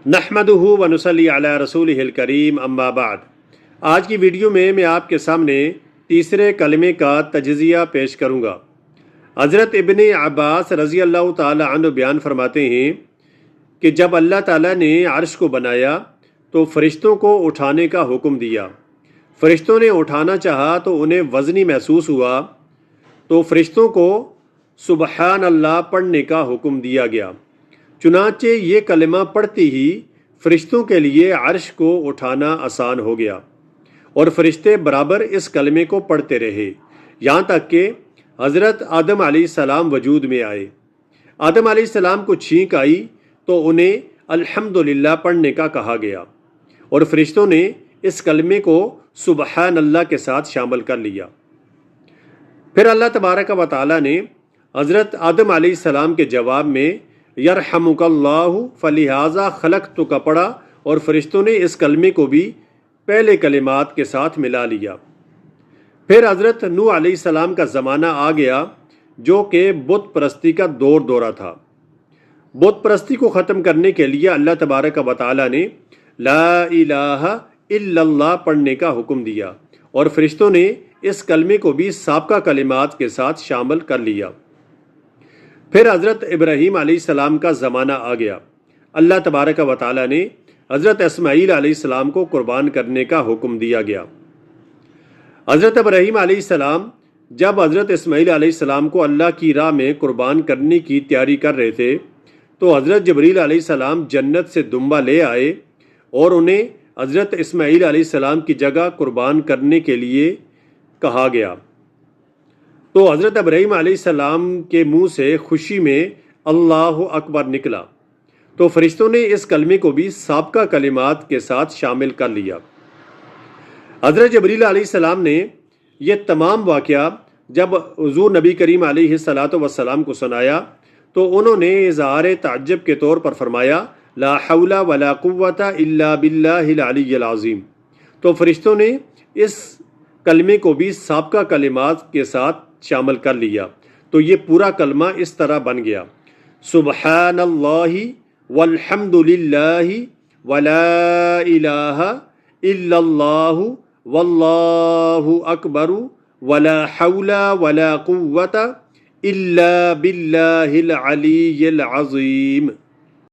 نحمدہ و نصلی علی رسولہ الکریم اما بعد۔ آج کی ویڈیو میں آپ کے سامنے تیسرے کلمے کا تجزیہ پیش کروں گا۔ حضرت ابن عباس رضی اللہ تعالی عنہ بیان فرماتے ہیں کہ جب اللہ تعالیٰ نے عرش کو بنایا تو فرشتوں کو اٹھانے کا حکم دیا۔ فرشتوں نے اٹھانا چاہا تو انہیں وزنی محسوس ہوا، تو فرشتوں کو سبحان اللہ پڑھنے کا حکم دیا گیا۔ چنانچہ یہ کلمہ پڑھتے ہی فرشتوں کے لیے عرش کو اٹھانا آسان ہو گیا، اور فرشتے برابر اس کلمے کو پڑھتے رہے یہاں تک کہ حضرت آدم علیہ السلام وجود میں آئے۔ آدم علیہ السلام کو چھینک آئی تو انہیں الحمدللہ پڑھنے کا کہا گیا، اور فرشتوں نے اس کلمے کو سبحان اللہ کے ساتھ شامل کر لیا۔ پھر اللہ تبارک و تعالیٰ نے حضرت آدم علیہ السلام کے جواب میں یرحمک اللہ فلہذا خلقتک پڑھا، اور فرشتوں نے اس کلمے کو بھی پہلے کلمات کے ساتھ ملا لیا۔ پھر حضرت نوح علیہ السلام کا زمانہ آ گیا، جو کہ بت پرستی کا دورہ تھا۔ بت پرستی کو ختم کرنے کے لیے اللہ تبارک و تعالیٰ نے لا الہ الا اللہ پڑھنے کا حکم دیا، اور فرشتوں نے اس کلمے کو بھی سابقہ کلمات کے ساتھ شامل کر لیا۔ پھر حضرت ابراہیم علیہ السلام کا زمانہ آ گیا۔ اللہ تبارک و تعالیٰ نے حضرت اسماعیل علیہ السلام کو قربان کرنے کا حکم دیا گیا۔ حضرت ابراہیم علیہ السلام جب حضرت اسماعیل علیہ السلام کو اللہ کی راہ میں قربان کرنے کی تیاری کر رہے تھے تو حضرت جبریل علیہ السلام جنت سے دمبا لے آئے، اور انہیں حضرت اسماعیل علیہ السلام کی جگہ قربان کرنے کے لیے کہا گیا۔ تو حضرت ابراہیم علیہ السلام کے منہ سے خوشی میں اللہ اکبر نکلا، تو فرشتوں نے اس کلمے کو بھی سابقہ کلمات کے ساتھ شامل کر لیا۔ حضرت جبریل علیہ السلام نے یہ تمام واقعہ جب حضور نبی کریم علیہ الصلاۃ والسلام کو سنایا تو انہوں نے اظہار تعجب کے طور پر فرمایا لا حول ولا قوت الا باللہ العلی العظیم۔ تو فرشتوں نے اس کلمے کو بھی سابقہ کلمات کے ساتھ شامل کر لیا، تو یہ پورا کلمہ اس طرح بن گیا سبحان اللہ والحمد للہ ولا الہ الا اللہ واللہ اکبر ولا حول ولا قوت الا باللہ العلی العظیم۔